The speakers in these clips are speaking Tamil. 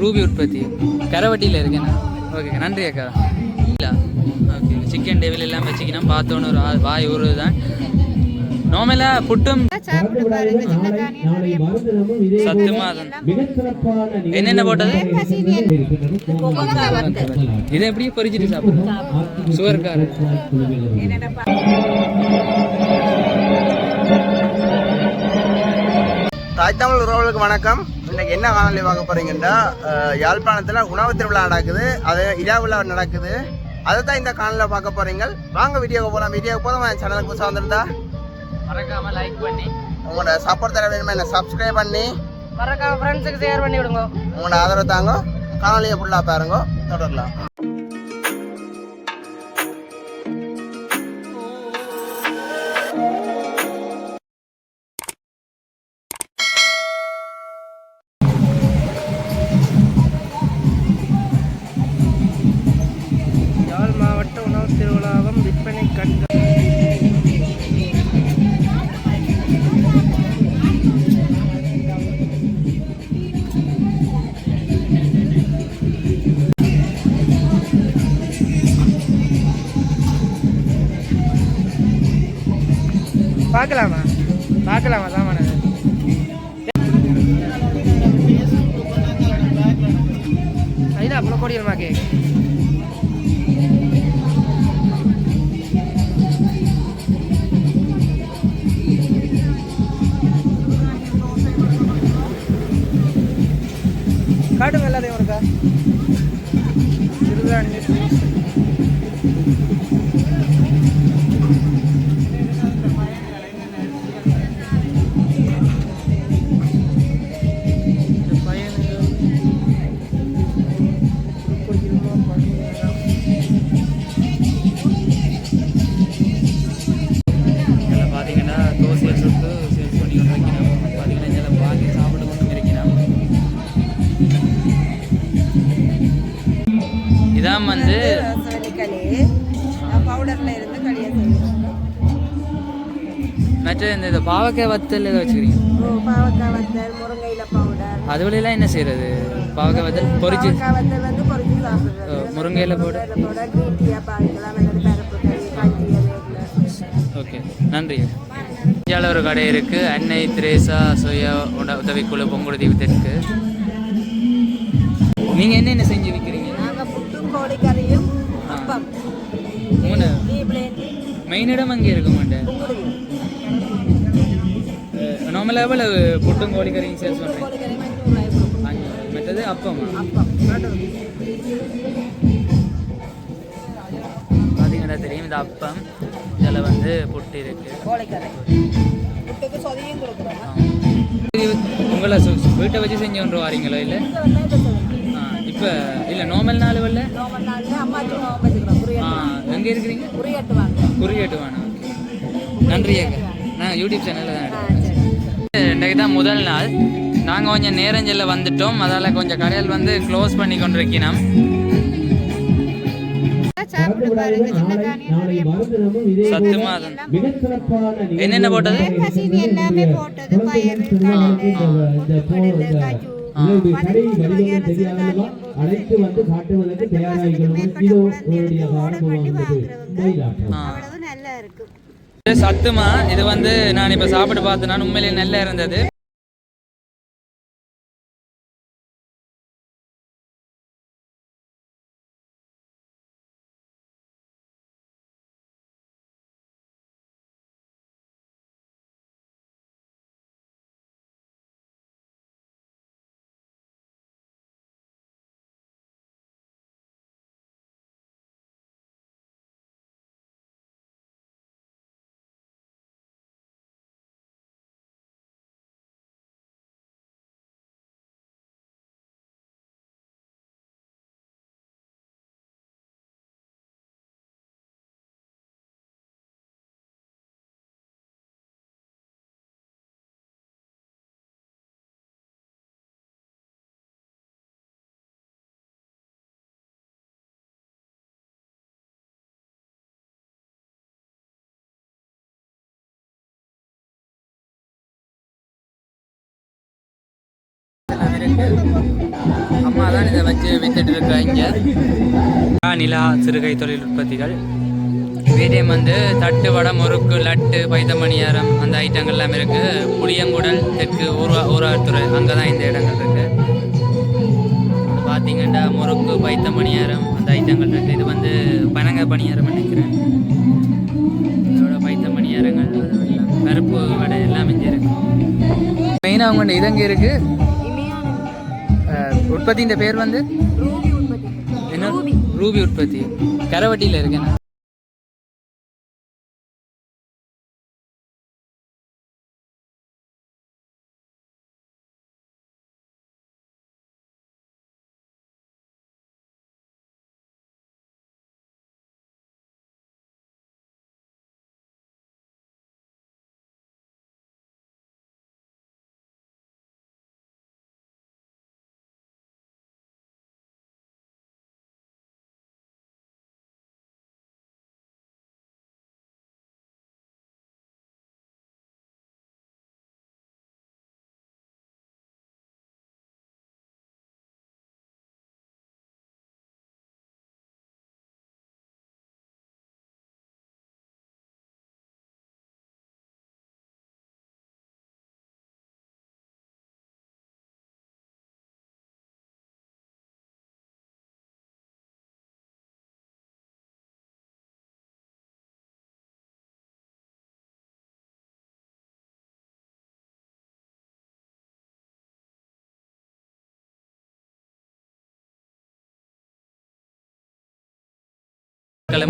ரூபி உற்பத்தி கரவட்டியில் இருக்கேண்ணா. ஓகே நன்றி அக்கா. இல்லை ஓகே சிக்கன் டேபிள் எல்லாம் வச்சுக்கணும். பார்த்தோன்னு ஒரு வாய் ஊறு தான். நார்மலாக புட்டும் சத்துமா என்னென்ன போட்டது இதை எப்படியே பொரிச்சிட்டு சாப்பிடுறோம். சுகர்கார தாய் தமிழ் உறவுகளுக்கு வணக்கம். இன்னைக்கு என்ன காணொலி பார்க்க போறீங்கன்னா, யாழ்ப்பாணத்தில் உணவு திருவிழா நடக்குது, அது இரா விழா நடக்குது. அதை தான் இந்த காணொலியில் பார்க்க போறீங்க. வாங்க வீடியோக்கு போகலாம். வீடியோக்கு போதும் சேனலுக்கு புதுசாக வந்திருந்தா மறக்காம லைக் பண்ணி உங்களோட சப்போர்ட் தர வேணுமா, என்ன சப்ஸ்கிரைப் பண்ணி மறக்காம ஃப்ரெண்ட்ஸுக்கு ஷேர் பண்ணி விடுங்க. உங்களோட ஆதரவு தாங்க. காணொலியை ஃபுல்லாக பாருங்க. தொடரலாம். யாழ் மாவட்ட உணவு திருவிழாவும் விற்பனை கண்காட்சி. பார்க்கலாமா சாமானது ஐயா புலக்கோடியல்மா கேக் காட்டுங்க எல்லாத்தையும் இருக்கா சிறுதானிய இதான் வந்து மற்ற இந்த பாவக்காய் வத்தல் எதை வச்சுக்கிறீங்க? பாவக்காய் வத்தல், முருங்கையில பவுடர். அதுவெல்லாம் என்ன செய்யறது? பாவக்காய் வத்தல் பொரிச்சு முருங்கையில பவுடர். ஓகே நன்றி. இந்தியாவில் ஒரு கடை இருக்கு, அன்னை திரேசா சுய உதவிக்குழு பொங்குடுதி தெற்கு. நீங்க என்னென்ன செஞ்சு விற்கிறீங்க? மெயின் இடம் அங்கே இருக்க மாட்டேன். நார்மலாக எவ்வளவு புட்டும் கோழிக்கறியும் சேல்ஸ் பண்ணுறேன். மற்றது அப்பமா பார்த்தீங்கன்னா தெரியும். இந்த அப்பம் இதில் வந்து புட்டு இருக்கு. உங்களை வீட்டை வச்சு செஞ்சு கொண்டு வாரீங்களோ இல்லை? இப்போ இல்லை நார்மல் நாள் வரல. எங்கே இருக்கிறீங்க? குறியேட்டுவானா. நன்றி அக்கா. நான் யூடியூப் சேனலில் தான் எடுக்கிறேன். இன்றைக்கு தான் முதல் நாள். நாங்கள் கொஞ்சம் நேரஞ்சல்ல வந்துட்டோம். அதால் கொஞ்சம் கடையில் வந்து க்ளோஸ் பண்ணி கொண்டிருக்கணும். சத்துமாதம் என்னென்ன போட்டது? சத்துமா இது வந்து நான் இப்ப சாப்பிட்டு பார்த்தேன். உண்மையிலேயே நல்லா இருந்தது. அம்மா வச்சு வித்துட்டு இருக்கிறாங்க. நிலா சிறுகை தொழில் உற்பத்திகள் வீட்டையும் வந்து தட்டு வடை முறுக்கு லட்டு பைத்தமணியாரம் அந்த ஐட்டங்கள் எல்லாம் இருக்குது. புளியங்குடல் தெற்கு ஊராத்துறை அங்கே தான் இந்த இடங்கள் இருக்குது. பார்த்தீங்கன்னா முறுக்கு பைத்தமணியாரம் அந்த ஐட்டங்கள் இருக்குது. இது வந்து பனங்க பணியாரம் நினைக்கிறேன். இதோட பைத்தமணியாரங்கள் எல்லாம் பருப்பு வடை எல்லாம் இங்கே இருக்கு. மெயினாக அவங்கள்ட்ட இது அங்கே இருக்குது. உற்பத்தியின் பேர் வந்து என்ன? ரூபி உற்பத்தி கரவட்டியில் இருக்குண்ணா.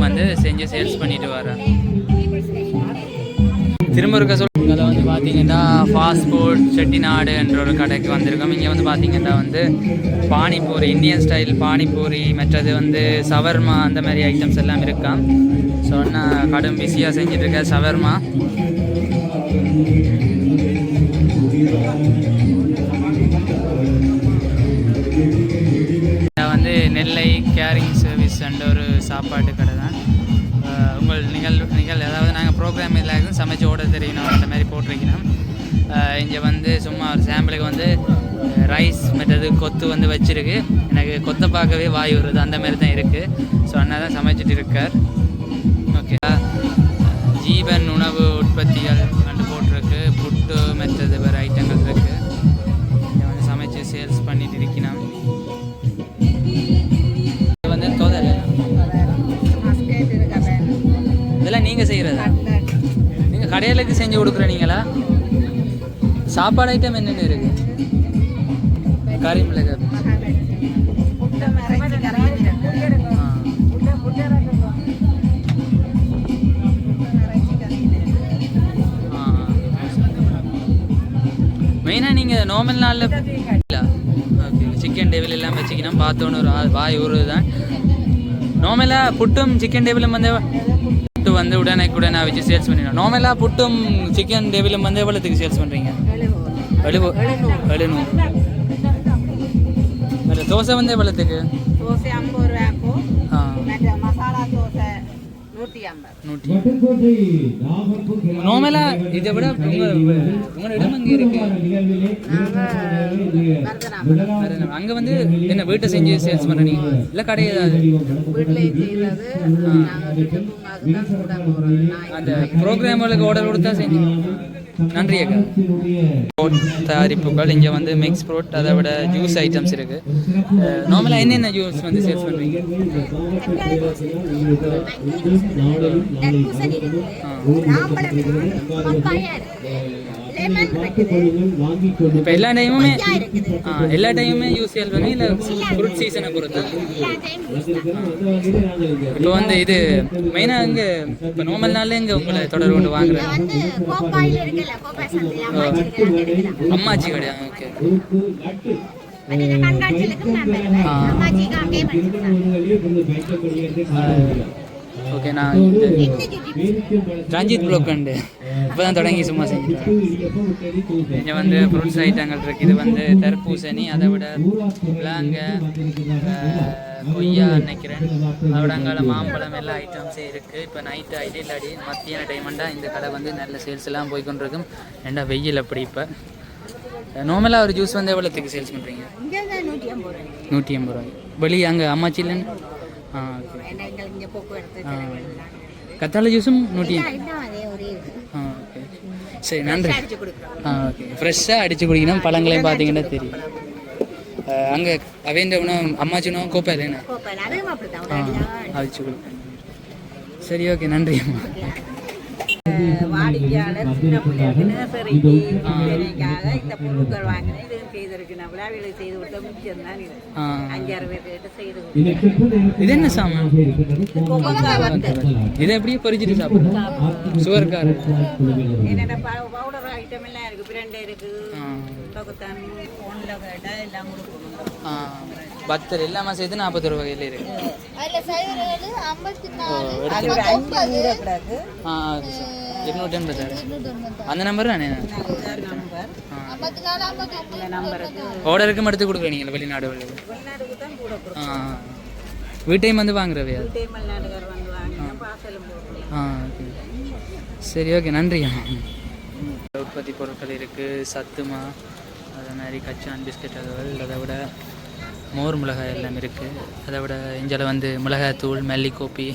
வந்து செஞ்சு சேல்ஸ் பண்ணிட்டு வரேன். திரும்ப இருக்க அதில் வந்து பார்த்தீங்கன்னா ஃபாஸ்ட் ஃபுட் செட்டிநாடு என்ற ஒரு கடைக்கு வந்திருக்கோம். இங்கே வந்து பார்த்தீங்கன்னா வந்து பானிபூரி இந்தியன் ஸ்டைல் பானிபூரி மற்றது வந்து சவர்மா அந்த மாதிரி ஐட்டம்ஸ் எல்லாம் இருக்கான். ஸோ நான் கடும் பிஸியாக செஞ்சுட்டு இருக்கேன் சவர்மா. வந்து நெல்லை கேரிங் சர்வீஸ் என்ற ஒரு சாப்பாட்டு கடை தான். நீங்கள் ஏதாவது நாங்கள் ப்ரோக்ராம் இதில் சமைச்சு ஓட தெரியணும் அந்த மாதிரி போட்டிருக்கணும். இங்கே வந்து சும்மா ஒரு சாம்பிளுக்கு வந்து ரைஸ் மற்றது கொத்து வந்து வச்சுருக்கு. எனக்கு கொத்தை பார்க்கவே வாய் வருது அந்த மாதிரி தான் இருக்குது. ஸோ அண்ணா தான் சமைச்சிட்டு இருக்கார். ஓகே, ஜீவன் உணவு உற்பத்திகள் கண்டு போட்டிருக்கு. புட்டு மற்றது வேறு ஐட்டங்கள் இருக்குது. இதை வந்து சமைச்சு சேல்ஸ் பண்ணிட்டு இருக்கணும். இது வந்து தோதல் இதெல்லாம் நீங்கள் செய்கிறதா? நீங்கள் கடையிலுக்கு செஞ்சு கொடுக்குறீங்களா? சாப்பாடு ஐட்டம் என்னென்ன இருக்குது? கறி மிளகாய் மெயினாக நீங்கள் நார்மல் நாளில் இல்லை. ஓகே, சிக்கன் டேபிள் எல்லாம் வச்சுக்கணும். பார்த்தோன்னு ஒரு வாய் ஊறுது தான். நார்மலாக புட்டும் சிக்கன் டேபிளும் வந்து வந்து உடனே வச்சு சேல்ஸ் பண்ணிடணும். நார்மலாக புட்டும் சிக்கன் டேபிளும் வந்து எவ்வளோத்துக்கு சேல்ஸ் பண்ணுறீங்க? 700. வேறு தோசை வந்து எவ்வளோத்துக்கு? தோசை 50 ரூபாய்க்கும் மசாலா தோசை 150. நார்மலாக இதை விட உங்களோட இடம் அங்கே இருக்கு. அங்கே வந்து என்ன வீட்டை செஞ்சு சேல்ஸ் பண்ணுறீங்க இல்லை கடை ஏதாவது? அந்த ப்ரோக்ராம்களுக்கு ஆர்டர் கொடுத்தா செஞ்சு. நன்றி அக்கா. தயாரிப்புகள் இங்கே வந்து மிக்ஸ் ஃப்ரூட் அதை விட ஜூஸ் ஐட்டம்ஸ் இருக்குது. நார்மலாக என்னென்ன ஜூஸ் வந்து சேல்ஸ் பண்ணுறீங்க? இப்போ எல்லா டைமுமே யூஸ் சேல் பண்ணி இல்லை ஃப்ரூட் சீசனை பொறுத்து? இப்போ வந்து இது மெயினாக இங்கே இப்போ நார்மல் நாளில் இங்கே உங்களை தொடர்பு கொண்டு வாங்குறேன். அம்மாச்சி கடையா? ஓகே. ஓகே, நான் ரஞ்சித் ப்ளோக் கண்டு இப்போ தான் தொடங்கி சும்மா செஞ்சுட்டேன். இங்கே வந்து ஃப்ரூட்ஸ் ஐட்டங்கள் இருக்குது. இது வந்து தர்பூசணி, அதை விட விளாங்க கொய்யா நினைக்கிறேன், அதோட அங்கால மாம்பழம் எல்லா ஐட்டம்ஸே இருக்குது. இப்போ நைட்டு ஆகிட்டு இல்லாடி மத்தியான டைமெண்டாக இந்த கடை வந்து நல்ல சேல்ஸ் எல்லாம் போய்கொண்டிருக்கும். ஏண்டா வெயில் அப்படி. இப்போ நார்மலாக ஒரு ஜூஸ் வந்து எவ்வளோத்துக்கு சேல்ஸ் பண்ணுறீங்க? 180 ரூபாய். வெளியே அங்கே அம்மாச்சிலன்னு ஓகே. இங்கே போக்குவரத்து கத்தாழை ஜூஸும் 180. அதே ஒரே ஓகே சரி நன்றி. அடிச்சு கொடுக்குறோம். ஓகே ஃப்ரெஷ்ஷாக அடித்து குடிக்கணும். பழங்களையும் பார்த்தீங்கன்னா தெரியும். அங்கே அவைண்ட உணவு அம்மாச்சி உணவு கோப்பை இல்லைண்ணா அதுவும் அப்படிதான் அடிச்சு கொடுப்பேன். சரி ஓகே நன்றி அம்மா. வாடிக்கையாளர் சின்ன பிள்ளைகளுக்கு நர்சரிக்காக இந்த பொருட்கள் வாங்கினேன். இதுவும் செய்திருக்கேன். விழாவிலை செய்து கொடுத்த முக்கியம் தான் இது. 5-6 பேர்கிட்ட செய்து கொடுத்தேன். இது என்ன சாமான்? இது எப்படியே பொரிச்சிட்டு சாப்பிடுறோம். சுகர்கார் என்னென்ன பவுடர் ஐட்டம் எல்லாம் இருக்கு. பிரண்டை இருக்கு, தொகுத்தான், ஃபோனில் கேட்டால் எல்லாம் கொடுக்கணும். பத்தர் எல்லாமே சேர்த்து 40 வகையில் இருக்கு. அது ஒரு 5 கிடக்கு. 280 அந்த நம்பர் தானே? நம்பர் இந்த நம்பருக்கு ஆர்டருக்கும் எடுத்து கொடுக்குறீங்க வெளிநாடு வெளிநாட்டுக்கு தான் கூட கொடுக்கும். வீட்டையும் வந்து வாங்குறவையா? வெளிநாட்டுக்கார் வந்து வாங்கினா பார்சலும் போடுறோம். ஓகே சரி ஓகே நன்றி. உற்பத்தி பொருட்கள் இருக்குது. சத்துமா அதே மாதிரி கச்சான் பிஸ்கட் அதுகள், அதை விட மோர் மிளகாய் எல்லாம் இருக்குது. அதை விட இஞ்சில் வந்து மிளகாய்த்தூள், மல்லிக்கோப்பி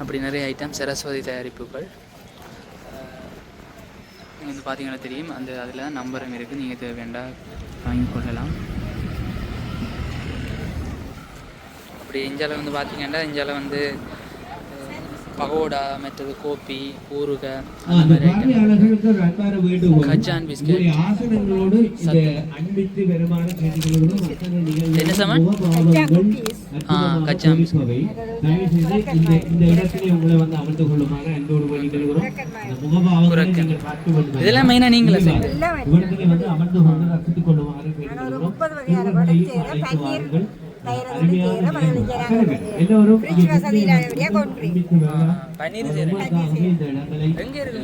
அப்படி நிறைய ஐட்டம் சரஸ்வதி தயாரிப்புகள். நீங்கள் வந்து பார்த்தீங்கன்னா தெரியும். அந்த அதில் தான் நம்பரும் இருக்குது. நீங்கள் தேவையாண்டா வாங்கி கொள்ளலாம். அப்படி இஞ்சால வந்து பார்த்தீங்கன்னா இஞ்சால வந்து பகோடா, மற்றது கோப்பி, ஊறுக, கச்சான் பிஸ்கட். என்ன சாமான்? கச்சான் பிஸ்கட். இதெல்லாம் மெயினாக நீங்களே செய்யுங்க. பன்னீர் எங்க இருக்கு?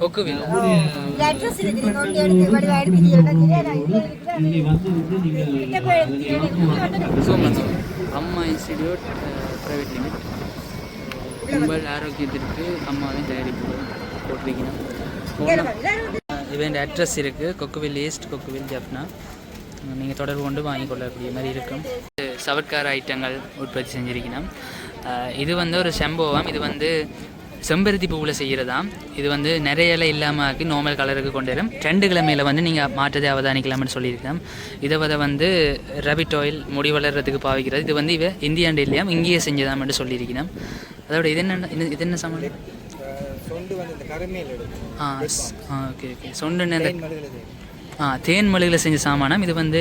கொக்குவில். அம்மா இன்ஸ்டிடியூட் பிரைவேட் லிமிட். உங்கள் ஆரோக்கியத்திற்கு அம்மாவின் தயாரிப்புகள் போட்டிருக்கணும். இவன் அட்ரஸ் இருக்குது. கொக்குவில் ஈஸ்ட், கொக்குவில் ஜப்னா. நீங்கள் தொடர்பு கொண்டு வாங்கிக்கொள்ளக்கூடிய மாதிரி இருக்கும். சவர்க்கார ஐட்டங்கள் உற்பத்தி செஞ்சுருக்கணும். இது வந்து ஒரு செம்போவாம். இது வந்து செம்பருத்தி பூவில் செய்கிறதாம். இது வந்து நிறைய இலை இல்லாமல் ஆக்கி நார்மல் கலருக்கு கொண்டு வரும். 2 கிழமையில் வந்து நீங்கள் மாற்றத்தை அவதானிக்கலாம்னு சொல்லியிருக்கேன். இதை வந்து ரபிட் ஆயில் முடி வளர்கிறதுக்கு பாவிக்கிறது. இது வந்து இந்தியாண்டு இல்லையாம், இங்கேயே செஞ்சதாம்னு சொல்லியிருக்கணும். அதோட இது என்ன சாமான்? சொண்டு வந்து இந்த கருமையில் ஓகே ஓகே. சொண்டுன்னு அந்த தேன் மலையில் செஞ்ச சாமானம். இது வந்து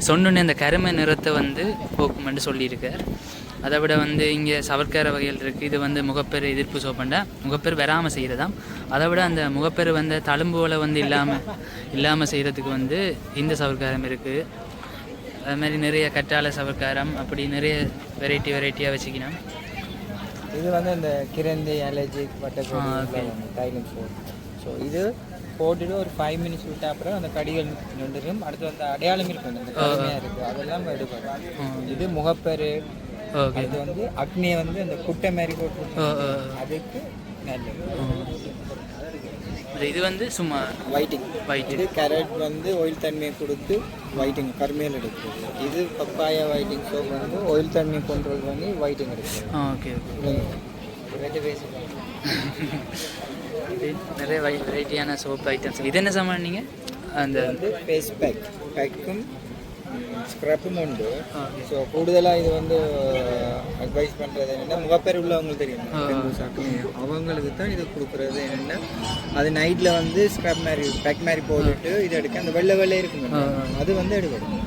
சொன்னுன்னு அந்த கருமை நிறத்தை வந்து போக்குமென்று சொல்லியிருக்கார். அதை விட வந்து இங்கே சவர்க்கார வகைகள் இருக்குது. இது வந்து முகப்பெரு எதிர்ப்பு சோப்பண்டா முகப்பெரு வராமல் செய்கிறதாம். அதை விட அந்த முகப்பெரு வந்து தழும்போல வந்து இல்லாமல் செய்கிறதுக்கு வந்து இந்த சவர்க்காரம் இருக்குது. அது மாதிரி நிறைய கற்றாழை சவர்க்காரம் அப்படி நிறைய வெரைட்டியாக வச்சுக்கணும். இது வந்து இந்த கிரந்தி அலர்ஜிக் வட்டக்கோடு தைலம் சோப். ஸோ இது போட்டுட்டு ஒரு 5 மினிட்ஸ் விட்ட அப்புறம் அந்த கடிகள் நின்றுடும். அடுத்து அந்த அடையாளம் இருக்கும், அந்த கடுமையாக இருக்குது, அதெல்லாம் எடுக்கணும். இது முகப்பெரு. இது வந்து அக்னியை வந்து அந்த குட்டை மாதிரி போட்டு அதுக்கு நல்லது. இது வந்து சும்மா ஒயிட்டிங். இது கேரட் வந்து ஆயில் தன்மையை கொடுத்து ஒயிட்டிங் கருமையில் எடுக்குது. இது பப்பாயா ஒயிட்டிங் சோப் வந்து ஆயில் தன்மையை கண்ட்ரோல் பண்ணி ஒயிட்டிங் எடுக்குது. ஓகே நிறைய வெரைட்டியான சோப் ஐட்டம்ஸ். இது என்ன சாமான்? நீங்கள் அந்த வந்து ஃபேஸ் பேக்கும் ஸ்க்ரப்பும் உண்டு. ஸோ கூடுதலாக இது வந்து அட்வைஸ் பண்ணுறது என்னென்னா, முகப்பேர் உள்ளவங்களுக்கு தெரியும், அவங்களுக்கு தான் இது கொடுக்குறது என்னென்னா, அது நைட்டில் வந்து ஸ்க்ரப் மாதிரி பேக் மாதிரி போட்டுட்டு இது எடுக்க அந்த வெள்ளை இருக்குங்க, அது வந்து எடுக்கணும்.